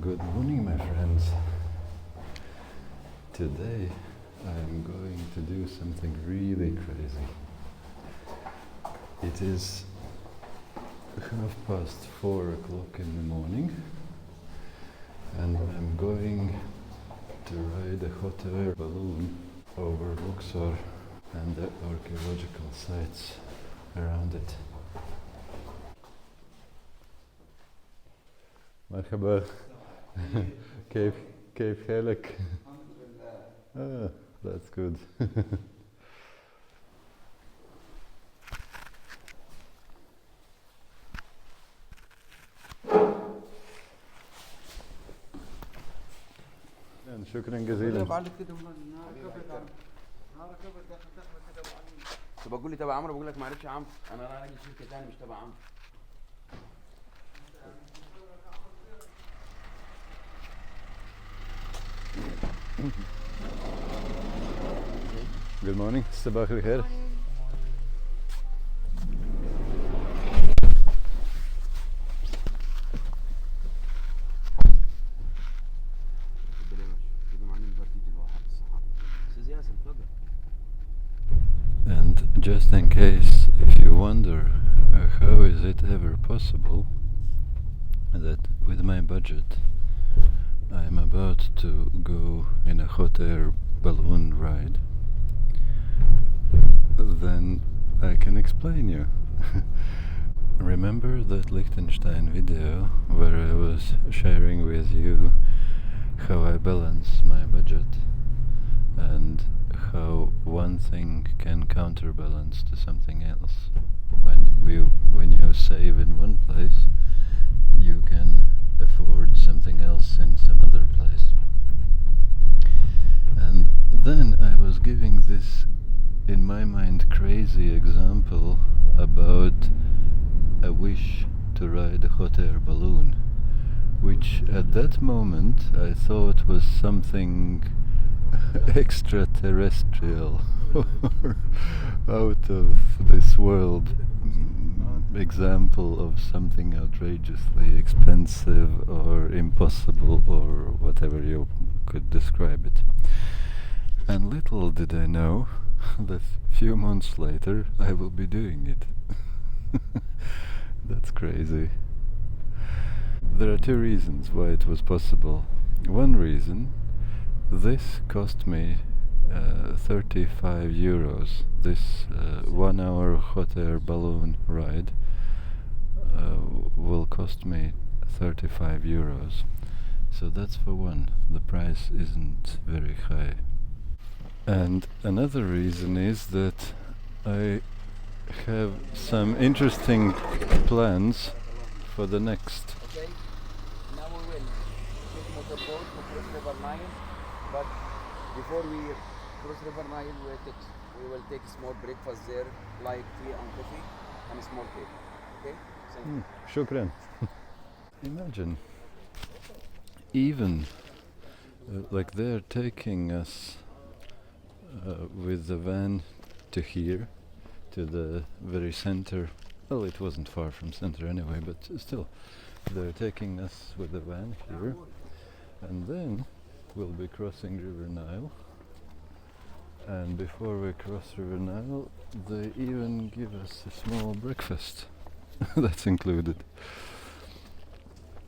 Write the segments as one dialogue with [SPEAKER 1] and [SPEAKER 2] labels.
[SPEAKER 1] Good morning, my friends. Today I'm going to do something really crazy. It is 4:30 in the morning, and I'm going to ride a hot air balloon over Luxor and the archaeological sites around it. مرحبا. كيف حالك؟ That's good. شكرا جزيلا.
[SPEAKER 2] بقول لي تبع عمرو، بقول لك معلش يا عمرو انا راجل شركه ثانيه مش تبع عمرو.
[SPEAKER 1] Good morning. صباح الخير. And just in case if you wonder how is it ever possible that with my budget I am about to go in a hot air balloon ride, then I can explain you. Remember that Liechtenstein video where I was sharing with you how I balance my budget and how one thing can counterbalance to something else? When you save in one place, you can afford something else in some other place. And then I was giving this, in my mind, crazy example about a wish to ride a hot air balloon, which at that moment I thought was something extraterrestrial or out of this world example of something outrageously expensive or impossible or whatever you could describe it. And little did I know that few months later I will be doing it. That's crazy. There are two reasons why it was possible. One reason, this cost me 35 euros. This 1 hour hot air balloon ride will cost me 35 euros. So that's for one. The price isn't very high. And another reason is that I have some interesting plans for the next.
[SPEAKER 2] Okay, now we will take motorboat to cross River Nile, but before we cross River Nile we will take a small breakfast there, like tea and coffee and a small cake. Okay? Thank you.
[SPEAKER 1] Shukran. Imagine, even like they're taking us with the van to here, to the very center. Well, it wasn't far from center anyway, but still, they're taking us with the van here, and then we'll be crossing River Nile. And before we cross River Nile, they even give us a small breakfast. That's included.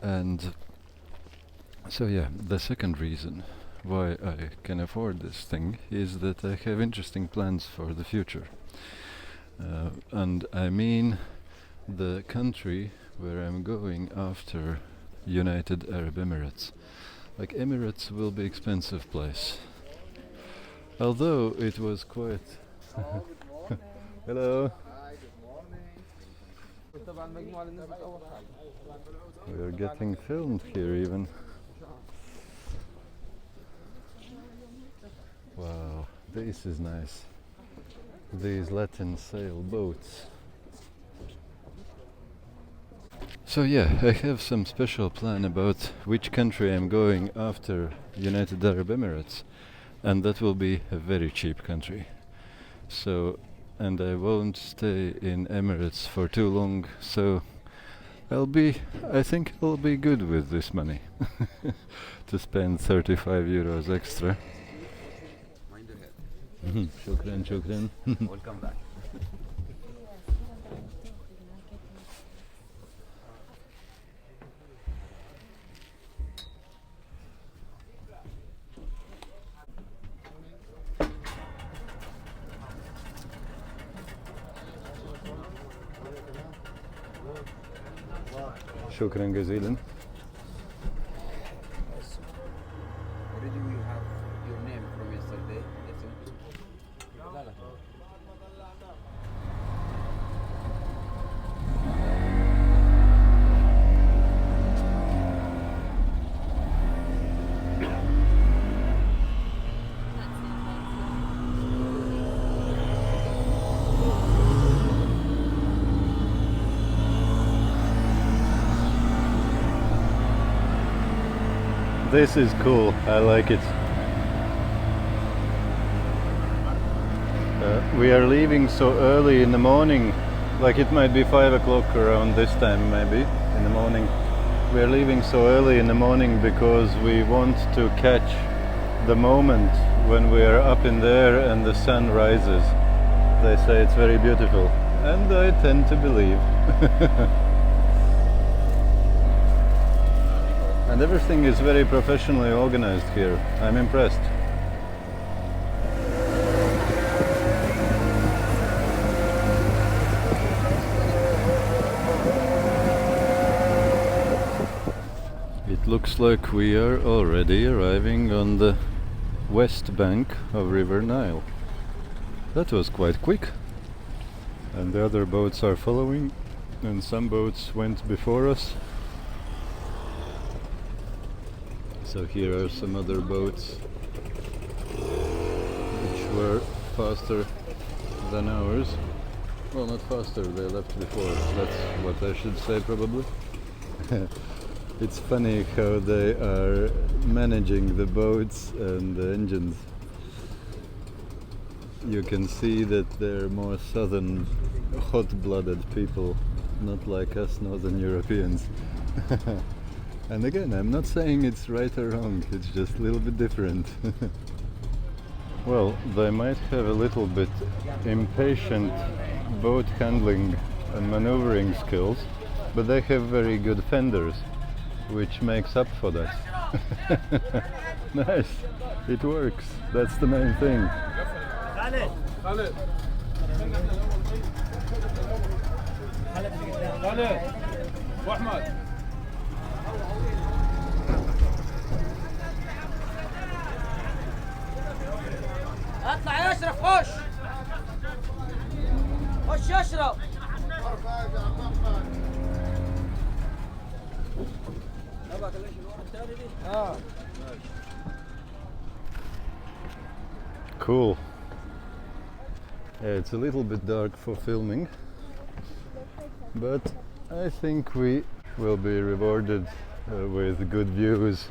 [SPEAKER 1] And so yeah, the second reason why I can afford this thing is that I have interesting plans for the future. And I mean the country where I'm going after United Arab Emirates. Like, Emirates will be expensive place. Although it was quite...
[SPEAKER 2] Oh, good morning.
[SPEAKER 1] Hello.
[SPEAKER 2] Hi, good morning.
[SPEAKER 1] We are getting filmed here even. Wow, this is nice. These Latin sail boats. So yeah, I have some special plan about which country I'm going after United Arab Emirates, and that will be a very cheap country. So, and I won't stay in Emirates for too long, so I think I'll be good with this money to spend 35 euros extra.
[SPEAKER 2] Mind your head.
[SPEAKER 1] Shukran, shukran.
[SPEAKER 2] Welcome back.
[SPEAKER 1] Shukran jazilan.
[SPEAKER 2] Already we have your name from yesterday. That's it. لا لا.
[SPEAKER 1] This is cool, I like it. We are leaving so early in the morning, like it might be 5 o'clock around this time maybe, in the morning. We are leaving so early in the morning because we want to catch the moment when we are up in there and the sun rises. They say it's very beautiful, and I tend to believe. And everything is very professionally organized here. I'm impressed. It looks like we are already arriving on the west bank of River Nile. That was quite quick. And the other boats are following, and some boats went before us. So here are some other boats which were faster than ours. Well, not faster, they left before. That's what I should say probably. It's funny how they are managing the boats and the engines. You can see that they're more southern, hot-blooded people, not like us northern Europeans. And again, I'm not saying it's right or wrong, it's just a little bit different. Well, they might have a little bit impatient boat handling and maneuvering skills, but they have very good fenders, which makes up for that. Nice, it works, that's the main thing.
[SPEAKER 3] اطلع يا اشرف خش خش يا اشرف
[SPEAKER 1] Cool. Yeah, it's a little bit dark for filming, but I think we will be rewarded with good views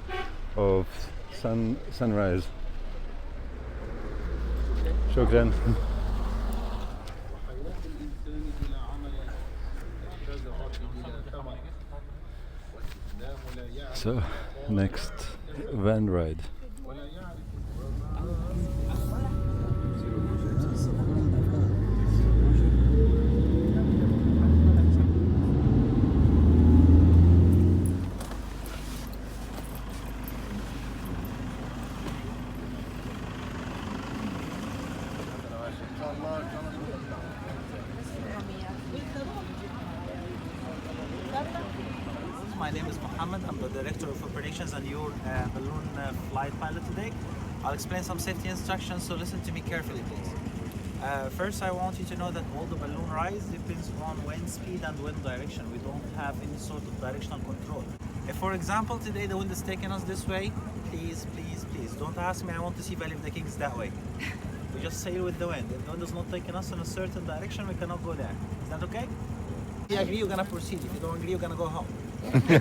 [SPEAKER 1] of sunrise. Shukran. So, next van ride.
[SPEAKER 4] My name is Mohammed. I'm the Director of Operations and your balloon flight pilot today. I'll explain some safety instructions, so listen to me carefully, please. First, I want you to know that all the balloon rise depends on wind speed and wind direction. We don't have any sort of directional control. If, for example, today the wind is taking us this way, please, please, please, don't ask me, I want to see Valley of the Kings that way. We just sail with the wind. If the wind is not taking us in a certain direction, we cannot go there. Is that okay? If you agree, you're gonna proceed. If you don't agree, you're gonna go home. Okay,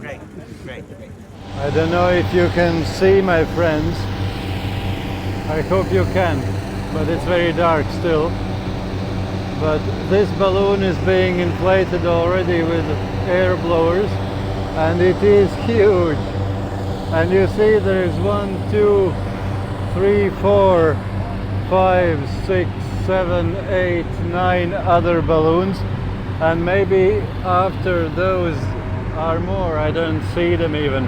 [SPEAKER 4] great, great, great.
[SPEAKER 1] I don't know if you can see my friends. I hope you can, but it's very dark still. but this balloon is being inflated already with air blowers, and it is huge. And you see there's 1, 2, 3, 4, 5, 6, 7, 8, 9 other balloons, and maybe after those are more, I don't see them even,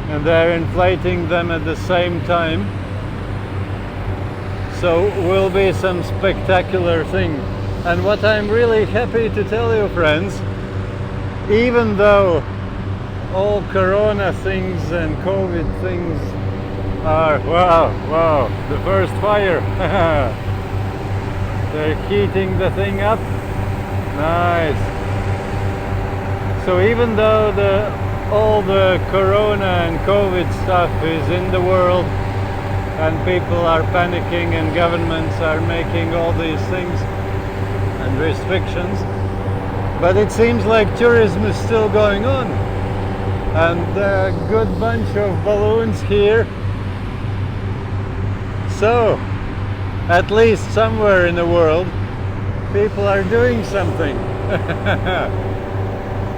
[SPEAKER 1] and they're inflating them at the same time. So will be some spectacular thing. And what I'm really happy to tell you, friends, even though all corona things and COVID things are, wow, the first fire. They're heating the thing up. Nice. So even though all the corona and COVID stuff is in the world, and people are panicking and governments are making all these things and restrictions, but it seems like tourism is still going on, and a good bunch of balloons here. So at least somewhere in the world people are doing something.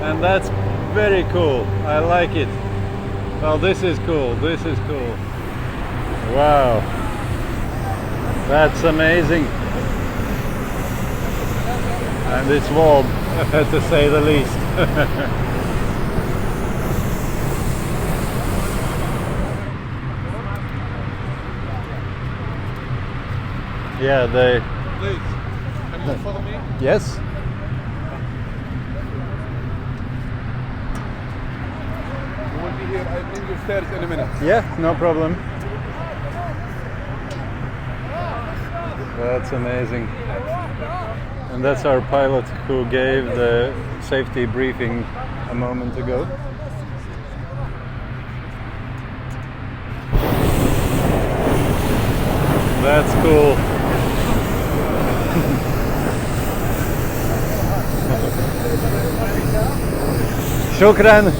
[SPEAKER 1] And that's very cool. I like it. Well, this is cool. This is cool. Wow, that's amazing, and it's warm, to say the least. Yeah, they...
[SPEAKER 5] Please, can you follow me?
[SPEAKER 1] Yes?
[SPEAKER 5] You will be here, I bring you stairs in a minute.
[SPEAKER 1] Yeah, no problem. That's amazing. And that's our pilot who gave the safety briefing a moment ago. That's cool. Shukran.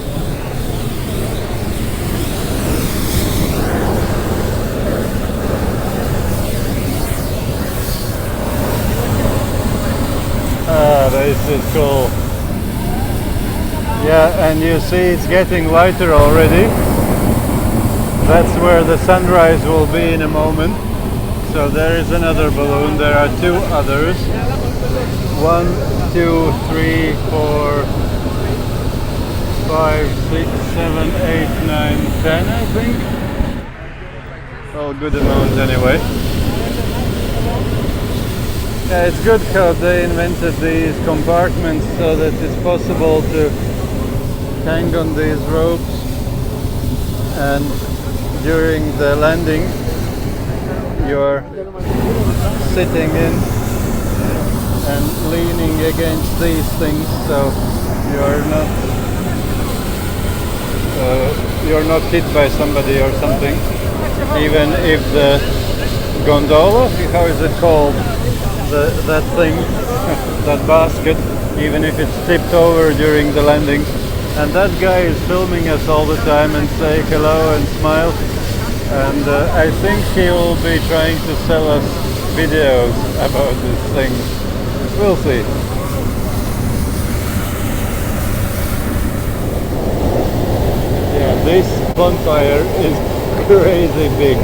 [SPEAKER 1] This is cool. Yeah, and you see it's getting lighter already. That's where the sunrise will be in a moment. So there is another balloon. There are 2 others. 1, 2, 3, 4, 5, 6, 7, 8, 9, 10, I think. Well, good amount anyway. Yeah, it's good how they invented these compartments so that it's possible to hang on these ropes, and during the landing you're sitting in and leaning against these things, so you're not hit by somebody or something, even if the gondola, how is it called? That thing, that basket, even if it's tipped over during the landing. And that guy is filming us all the time and say hello and smile. And I think he will be trying to sell us videos about this thing. We'll see. Yeah, this bonfire is crazy big.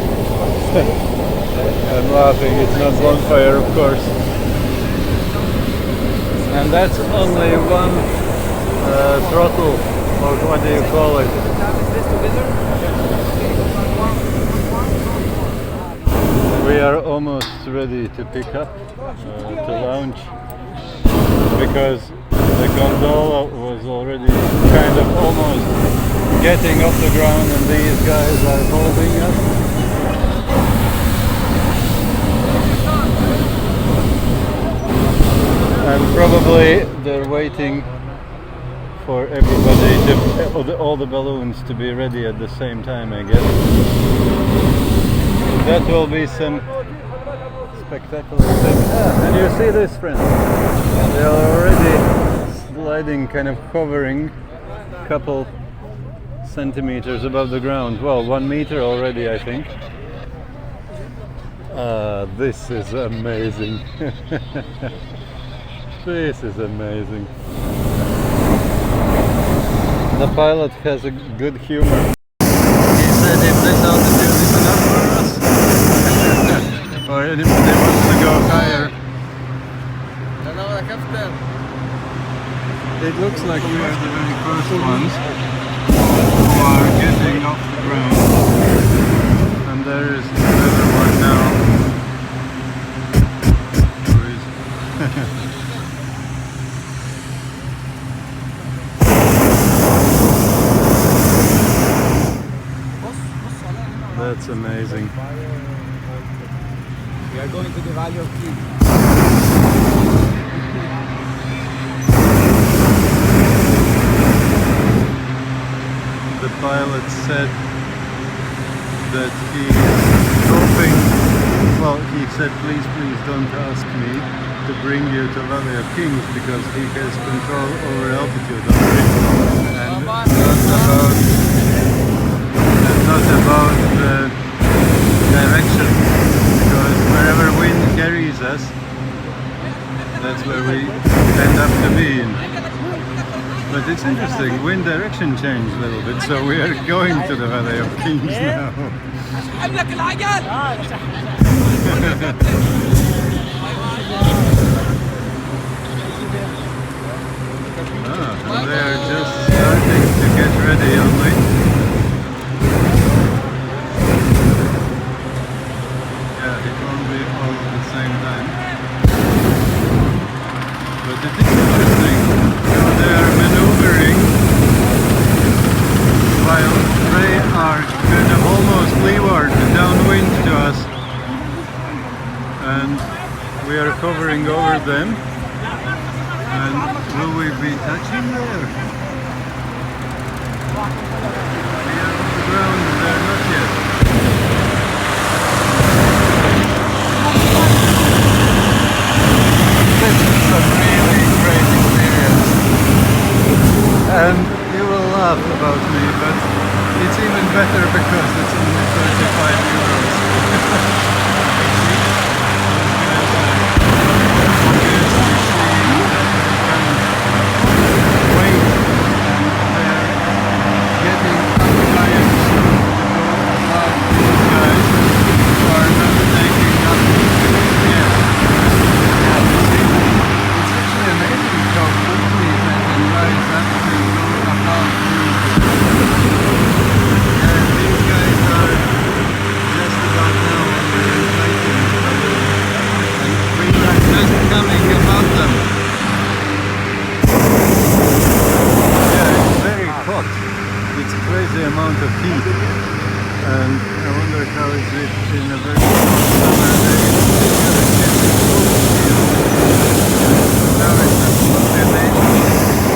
[SPEAKER 1] I'm laughing, it's not bonfire, of course. And that's only one throttle, or what do you call it? We are almost ready to pick up, to launch, because the gondola was already kind of almost getting off the ground, and these guys are holding us. And probably they're waiting for everybody, all the balloons to be ready at the same time, I guess. That will be some spectacular thing. And you see this, friends? They are already sliding, kind of hovering a couple centimeters above the ground. Well, 1 meter already, I think. This is amazing. This is amazing. The pilot has a good humor. He said if this altitude is enough for us, or anybody wants to go higher. It looks like we are the very first ones who are getting off the ground. And there is another one now. Who is That's amazing.
[SPEAKER 2] We are going to the Valley of Kings.
[SPEAKER 1] The pilot said that he is hoping, well, he said please don't ask me to bring you to Valley of Kings because he has control over altitude already and not about the direction, because wherever wind carries us, that's where we end up to be in. But it's interesting, wind direction changed a little bit, so we are going to the Valley of Kings now. And they are just starting to get ready only. Yeah, it won't be all at the same time. But it is interesting. They are maneuvering while they are kind of almost leeward, downwind to us, and we are hovering over them. And will we be touching there? We are on the ground, they're not yet. This is a really great experience. And you will laugh about me, but it's even better because it's only 35 euros. Amount of heat, and I wonder how is it in a very hot summer day. Now it's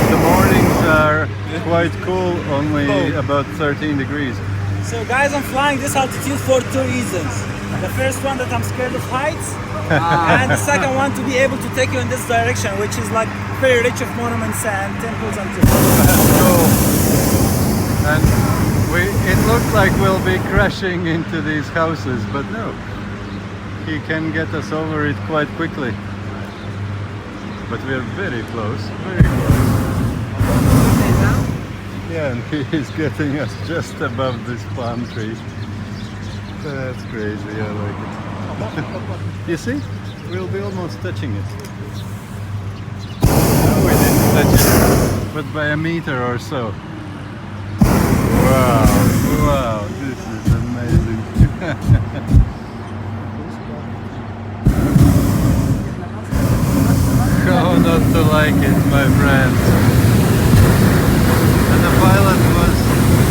[SPEAKER 1] the mornings are quite cool, only about 13 degrees.
[SPEAKER 4] So guys, I'm flying this altitude for two reasons. The first one, that I'm scared of heights, and the second one, to be able to take you in this direction, which is like very rich of monuments and temples and
[SPEAKER 1] That's cool. And it looked like we'll be crashing into these houses, but no. He can get us over it quite quickly. But we're very close, very close. Yeah, and he is getting us just above this palm tree. That's crazy, I like it. You see? We'll be almost touching it. No, we didn't touch it, but by a meter or so. Wow, this is amazing. How not to like it, my friends. And the pilot was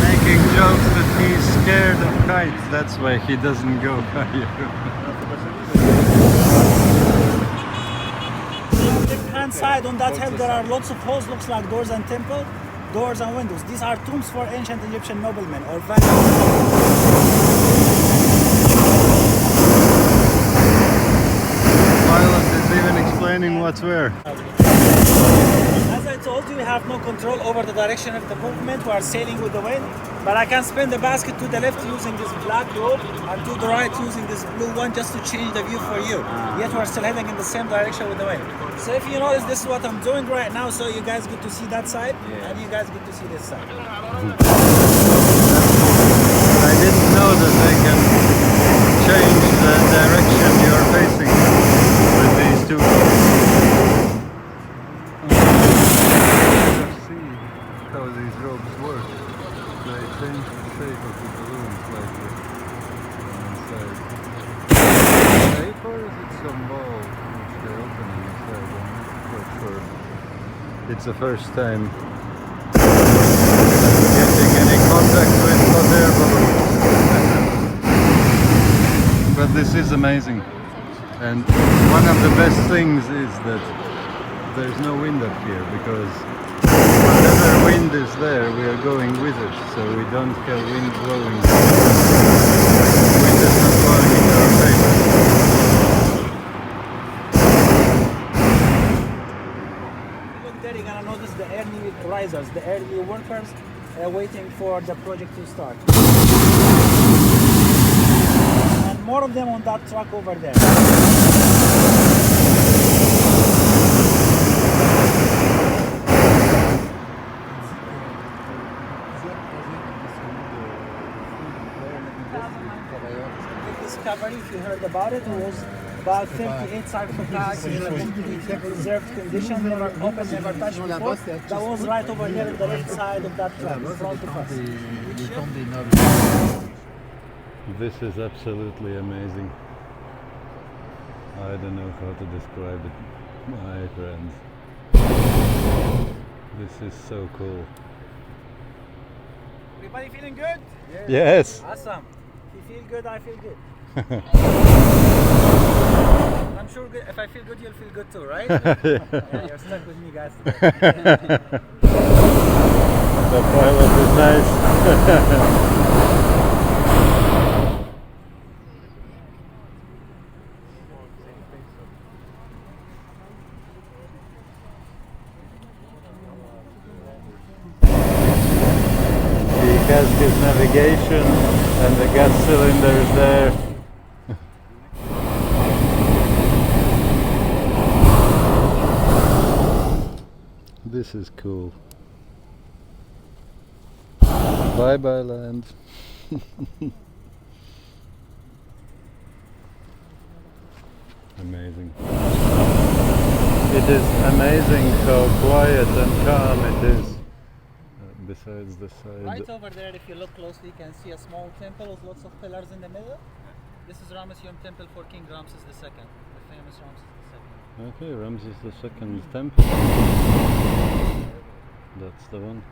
[SPEAKER 1] making jokes that he's scared of heights, that's why he doesn't go higher.
[SPEAKER 4] on the left-hand side on that hill there are lots of holes, looks like doors and temple, doors and windows. These are tombs for ancient Egyptian noblemen or
[SPEAKER 1] Pilot is even explaining what's where.
[SPEAKER 4] As I told you, we have no control over the direction of the movement. We are sailing with the wind, but I can spin the basket to the left using this black rope and to the right using this blue one just to change the view for you. Yet we're still heading in the same direction with the wind. So if you notice, this is what I'm doing right now, so you guys get to see that side and you guys get to see this side.
[SPEAKER 1] I didn't know that they can change the direction you're facing with these two ropes. Let's see how these ropes work. They change the shape of the balloon slightly inside. Shape, or is it some ball which they open inside? I'm not quite sure. It's the first time getting any contact with hot air balloons. But this is amazing, and one of the best things is that there's no wind up here, because whatever wind is there, we are going with it, so we don't have wind blowing. Wind is not blowing in our face.
[SPEAKER 4] Look there, you're gonna notice the early risers, the early workers waiting for the project to start. And more of them on that truck over there. Discovery, if you heard about it, was about 38 sarcophags in a completely preserved condition, never opened, never touched before. That was right over here on the left side of that truck, in front of us.
[SPEAKER 1] This is absolutely amazing. I don't know how to describe it, my friends. This is so cool.
[SPEAKER 4] Everybody feeling good?
[SPEAKER 1] Yes!
[SPEAKER 4] Awesome. If you feel good, I feel good. I'm sure if I feel good, you'll feel good too, right? Yeah, you're stuck with me guys today.
[SPEAKER 1] The pilot is nice. He has his navigation and the gas cylinder is there. This is cool. Bye bye land. Amazing. It is amazing how quiet and calm it is. Besides the side.
[SPEAKER 4] Right over there, if you look closely, you can see a small temple with lots of pillars in the middle. This is Ramesses temple for King Ramses II, the famous Ramses II.
[SPEAKER 1] Okay, Ramses II temple. That's the one.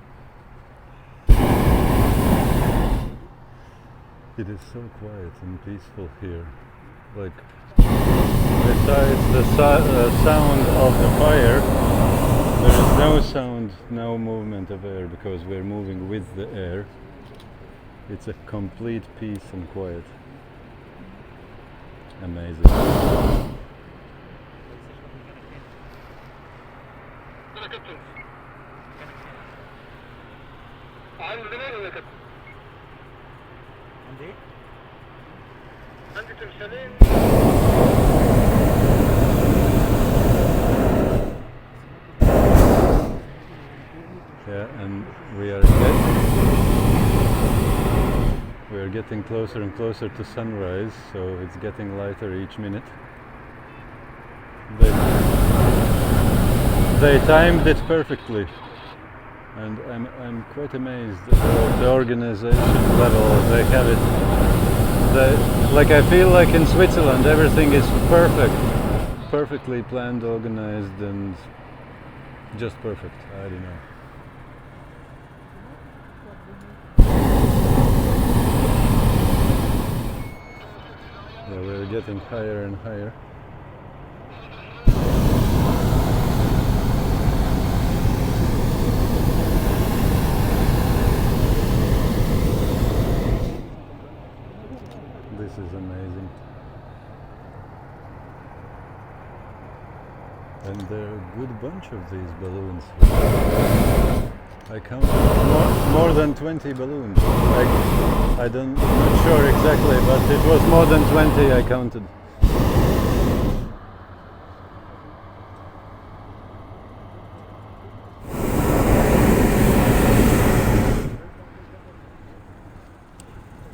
[SPEAKER 1] It is so quiet and peaceful here. Like, besides the sound of the fire, there is no sound, no movement of air, because we're moving with the air. It's a complete peace and quiet. Amazing.
[SPEAKER 4] Indeed.
[SPEAKER 1] Yeah, and we are getting closer and closer to sunrise, so it's getting lighter each minute. They timed it perfectly, and I'm quite amazed at the organization level they have it. Like, I feel like in Switzerland everything is perfectly planned, organized, and just perfect. I don't know. Yeah, we're getting higher and higher. This is amazing. And there are a good bunch of these balloons. I counted more than 20 balloons. I'm not sure exactly, but it was more than 20 I counted.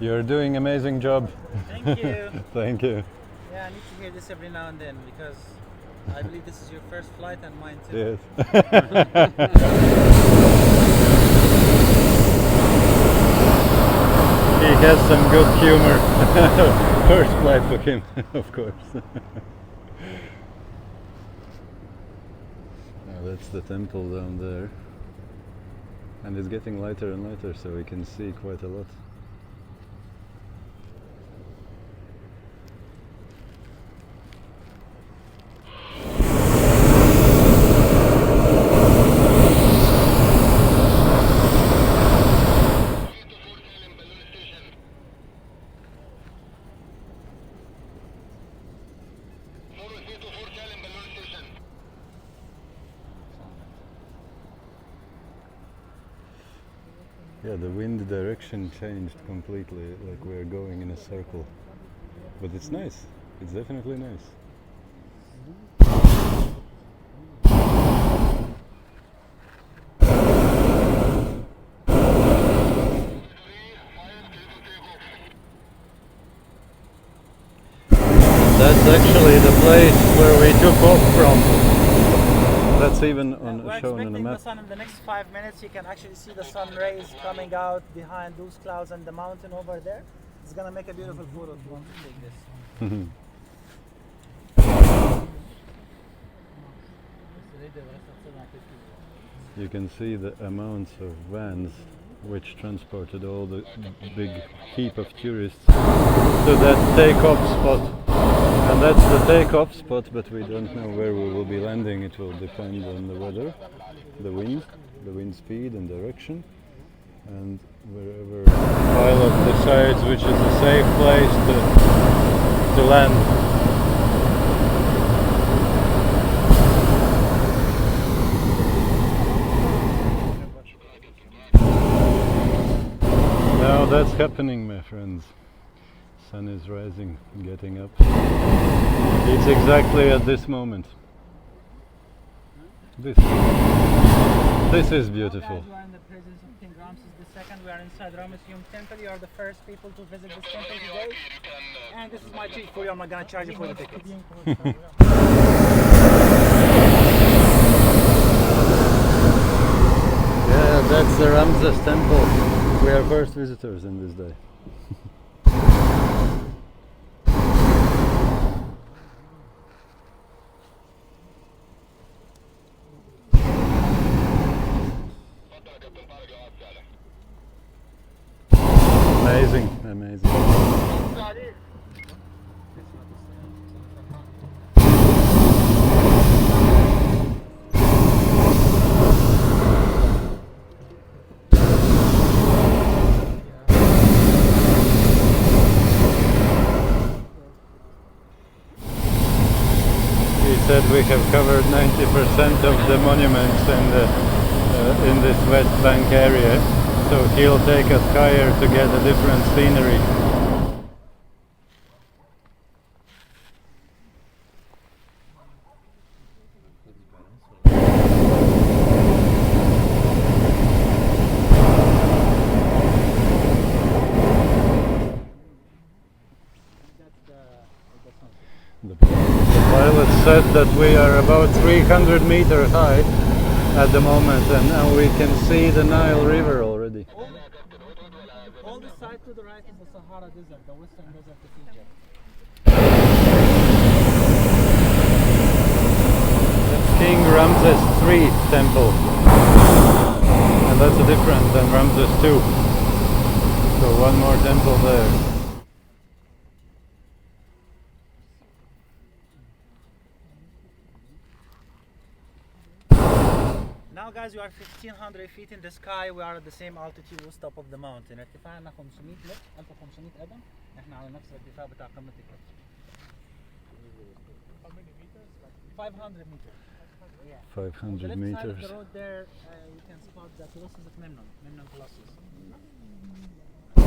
[SPEAKER 1] You're doing amazing job.
[SPEAKER 4] Thank you.
[SPEAKER 1] Thank you.
[SPEAKER 4] Yeah, I need to hear this every now and then because I believe this is your first flight and mine too.
[SPEAKER 1] Yes. He has some good humor. First flight for him, of course. Now that's the temple down there. And it's getting lighter and lighter, so we can see quite a lot. Yeah, the wind direction changed completely, like we're going in a circle. But it's nice. It's definitely nice. That's actually the place where we took off from. That's even
[SPEAKER 4] We're
[SPEAKER 1] shown on
[SPEAKER 4] expecting
[SPEAKER 1] the
[SPEAKER 4] the
[SPEAKER 1] map.
[SPEAKER 4] sun in the next 5 minutes. You can actually see the sun rays coming out behind those clouds and the mountain over there. It's gonna make a beautiful photo if you want to take this.
[SPEAKER 1] You can see the amounts of vans which transported all the big heap of tourists to that takeoff spot. And that's the takeoff spot, but we don't know where we will be landing. It will depend on the weather, the wind speed and direction, and wherever the pilot decides which is a safe place to land. Now that's happening, my friends. Sun is rising, getting up. It's exactly at this moment. This is beautiful.
[SPEAKER 4] We are in the presence of King Ramses II. We are inside Ramesseum Temple. You are the first people to visit this temple today. And this is my treat for you. I'm not going to charge you for the tickets.
[SPEAKER 1] Yeah, that's the Ramses temple. We are first visitors in this day. Amazing. He said we have covered 90% of the monuments in this West Bank area. So he'll take us higher to get a different scenery. The pilot said that we are about 300 meters high at the moment, and now we can see the Nile River already.
[SPEAKER 4] All the side to the right is the Sahara Desert, the western desert of Egypt.
[SPEAKER 1] That's King Ramses III temple, and that's different than Ramses II. So one more temple there.
[SPEAKER 4] Now guys, we are 1500 feet in the sky. We are at the same altitude as top of the mountain. ارتفاعنا 500 متر 1500 قدم. احنا على نفس الارتفاع بتاع قمة الكتل. 500 meters. Yeah.
[SPEAKER 1] 500
[SPEAKER 4] On the left side of
[SPEAKER 1] meters.
[SPEAKER 4] the road there, you can spot the Colossus of Memnon, Memnon Colossus. On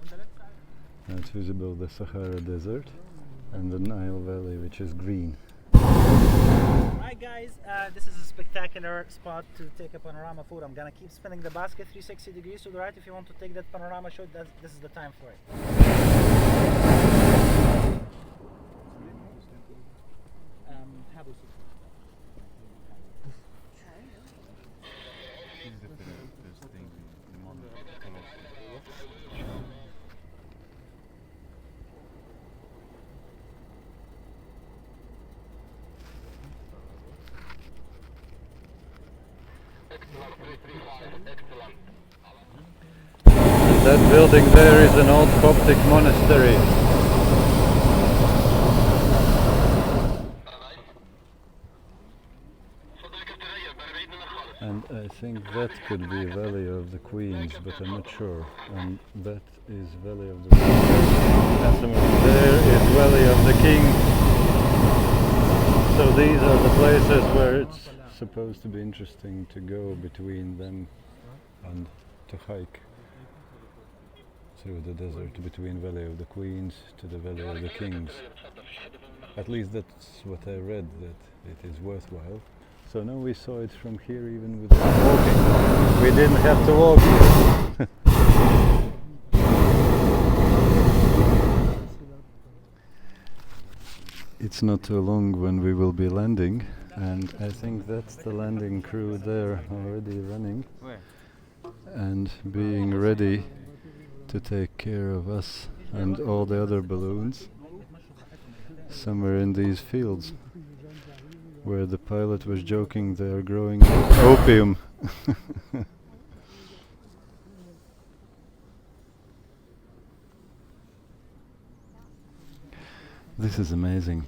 [SPEAKER 4] the left side.
[SPEAKER 1] It's visible the Sahara Desert and the Nile Valley, which is green.
[SPEAKER 4] Right guys, this is a spectacular spot to take a panorama photo. I'm gonna keep spinning the basket 360 degrees to the right. If you want to take that panorama shot, this is the time for it. Have a seat.
[SPEAKER 1] That building there is an old Coptic monastery. And I think that could be Valley of the Queens, but I'm not sure. And that is Valley of the Queens. And somewhere there is Valley of the Kings. So these are the places where it's supposed to be interesting to go between them and to hike through the desert between Valley of the Queens to the Valley of the Kings. At least that's what I read, that it is worthwhile. So now we saw it from here even without walking. We didn't have to walk here. It's not too long when we will be landing, and I think that's the landing crew there already running and being ready to take care of us and all the other balloons somewhere in these fields where the pilot was joking they are growing opium. This is amazing.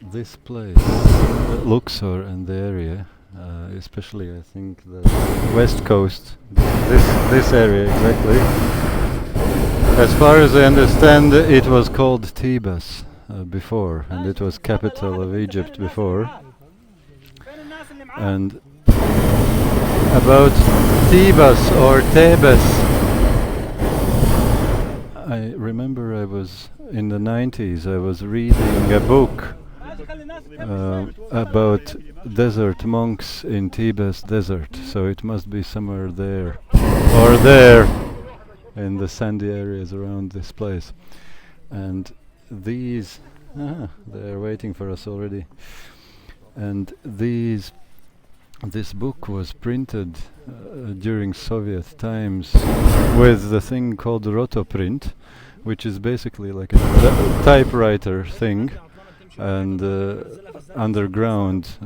[SPEAKER 1] This place, Luxor and the area, especially I think the west coast, this area exactly. As far as I understand, it was called Thebes before, and it was capital of Egypt before. And about Thebes or Thebes, I remember I was in the 90s, I was reading a book about desert monks in Thebes desert, so it must be somewhere there or there in the sandy areas around this place. And these, they're waiting for us already. And this book was printed during Soviet times with the thing called rotoprint, which is basically like a typewriter thing, and underground,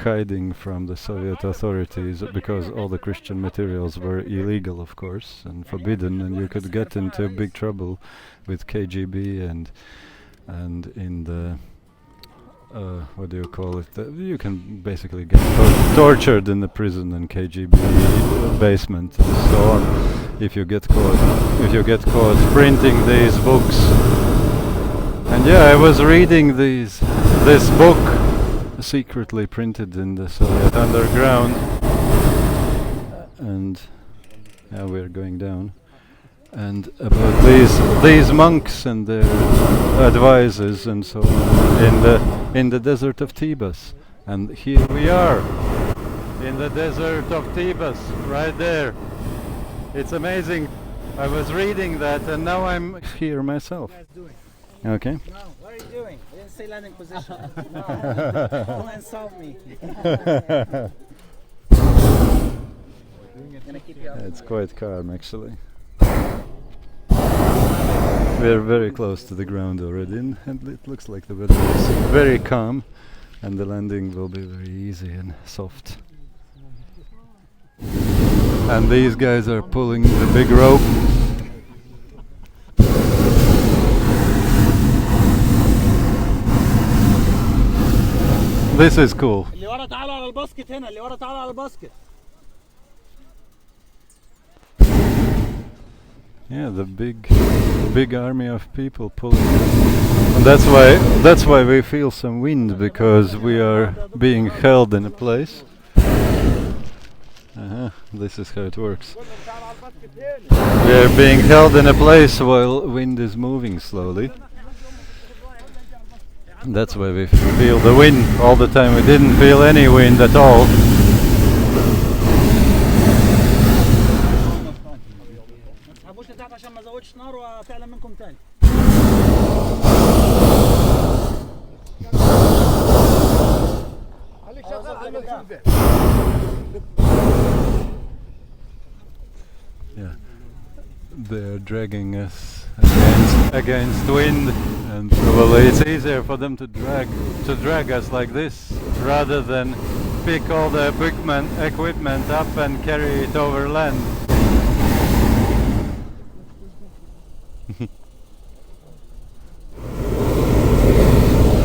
[SPEAKER 1] hiding from the Soviet authorities because all the Christian materials were illegal, of course, and forbidden, and you could get into big trouble with KGB and in the what do you call it? You can basically get tortured in the prison and KGB basement and so on if you get caught printing these books. And yeah, I was reading this book secretly printed in the Soviet underground, and yeah, we're going down. And about these monks and their advisors and so on in the desert of Thebes. And here we are in the desert of Thebes, right there. It's amazing. I was reading that and now I'm here myself.
[SPEAKER 4] What are you guys doing?
[SPEAKER 1] Okay.
[SPEAKER 4] No, what are you doing? I didn't say landing position. No, don't insult me. Gonna keep you out.
[SPEAKER 1] It's quite calm actually. We're very close to the ground already, and it looks like the weather is very calm and the landing will be very easy and soft. And these guys are pulling the big rope. This is cool.
[SPEAKER 4] اللي ورا تعالوا على الباسكت هنا، اللي ورا تعالوا على الباسكت.
[SPEAKER 1] Yeah, the big army of people pulling us. And that's why we feel some wind, because we are being held in a place. This is how it works. We are being held in a place while wind is moving slowly. That's why we feel the wind all the time. We didn't feel any wind at all. Yeah, they're dragging us against wind, and probably it's easier for them to drag us like this rather than pick all the equipment up and carry it over land.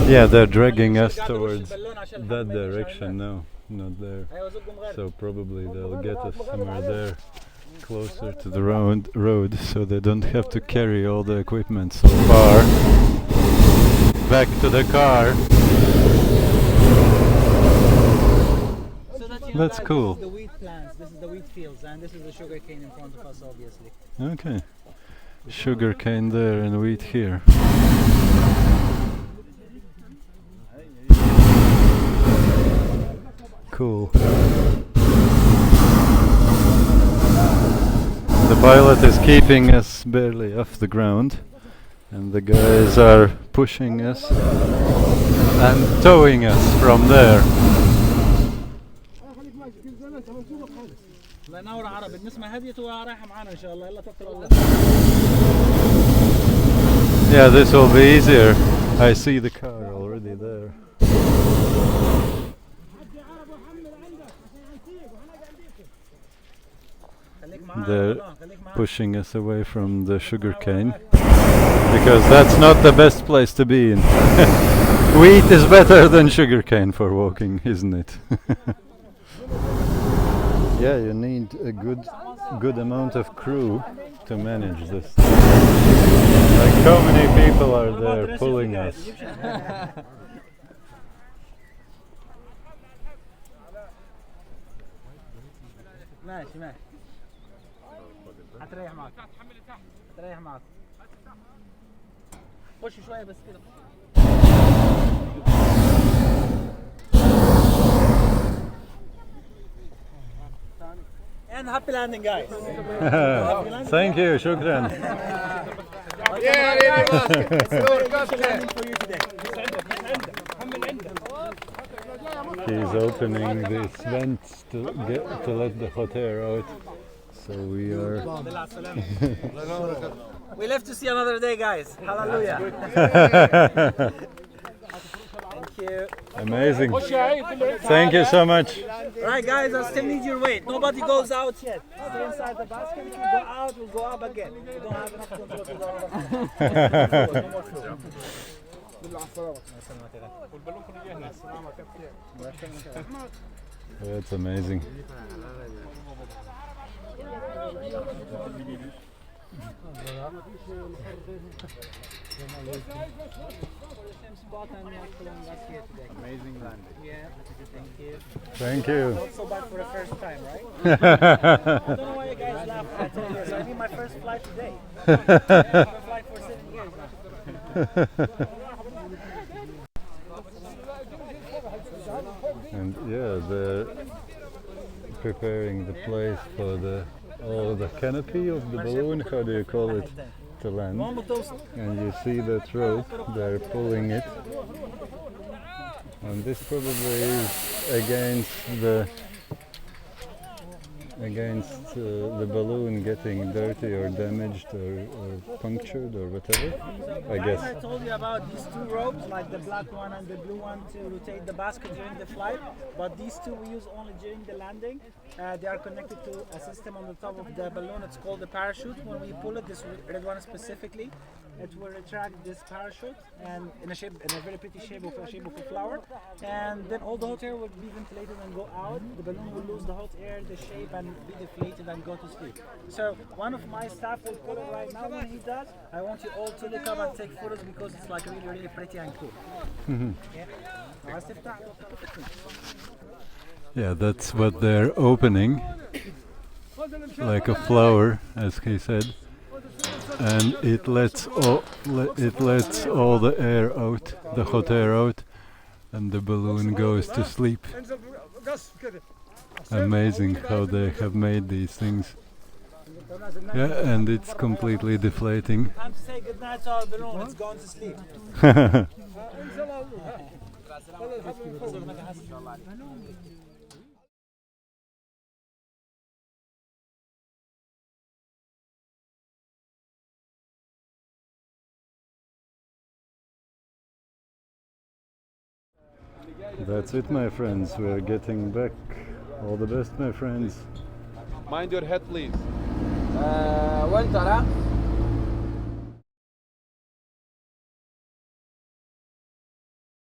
[SPEAKER 1] Yeah, they're dragging us towards that direction now, not there. So probably they'll get us somewhere there, closer to the road, so they don't have to carry all the equipment so far back to the car.
[SPEAKER 4] So that
[SPEAKER 1] That's cool.
[SPEAKER 4] This is the wheat plants, this is the wheat fields, and this is the sugar cane in front of us, obviously.
[SPEAKER 1] Okay. Sugar cane there and wheat here. Cool. The pilot is keeping us barely off the ground, and the guys are pushing us and towing us from there. Yeah, this will be easier. I see the car already there. They're pushing us away from the sugarcane, because that's not the best place to be in. Wheat is better than sugarcane for walking, isn't it? Yeah, you need a good amount of crew to manage this. Like, how many people are there pulling us?
[SPEAKER 4] هتريح معاك هتريح معاك خش شويه بس كده and happy landing, guys.
[SPEAKER 1] Thank you, shukran. He's opening these vents to let the hot air out. So we are.
[SPEAKER 4] We live to see another day, guys. Hallelujah. Thank you.
[SPEAKER 1] Amazing. Thank you so much.
[SPEAKER 4] Right, guys, I still need your weight. Nobody goes out yet. Stay inside the basket. If you go out, we'll go up again. We don't have enough control to go
[SPEAKER 1] That's amazing.
[SPEAKER 4] Amazing landing. Yeah, thank you.
[SPEAKER 1] Thank you.
[SPEAKER 4] Not so bad for the first time, right? I don't know why you guys laugh at this. I mean, my first flight today. I've been flying for 7 years now.
[SPEAKER 1] And yeah, they're preparing the place for the canopy of the balloon. How do you call it? To land. And you see that rope, they're pulling it. And this probably is against the balloon getting dirty or damaged or punctured or whatever, I guess.
[SPEAKER 4] I told you about these two ropes, like the black one and the blue one, to rotate the basket during the flight, but these two we use only during the landing. They are connected to a system on the top of the balloon. It's called the parachute. When we pull it, this red one specifically, it will retract this parachute and in a very pretty shape of a flower, and then all the hot air will be ventilated and go out. The balloon will lose the hot air, the shape, and and be deflated and go to sleep. So one of my staff will pull it right now. When he does, I want you all to look up and take photos because it's like really, really pretty and cool.
[SPEAKER 1] Yeah, that's what they're opening, like a flower, as he said, and it lets all the air out, the hot air out, and the balloon goes to sleep. Amazing how they have made these things. Yeah, and it's completely deflating.
[SPEAKER 4] Time to say goodnight to our balloon. It's going to sleep.
[SPEAKER 1] That's it, my friends. We're getting back. All the best, my friends.
[SPEAKER 5] Mind your head, please.
[SPEAKER 2] وانت لا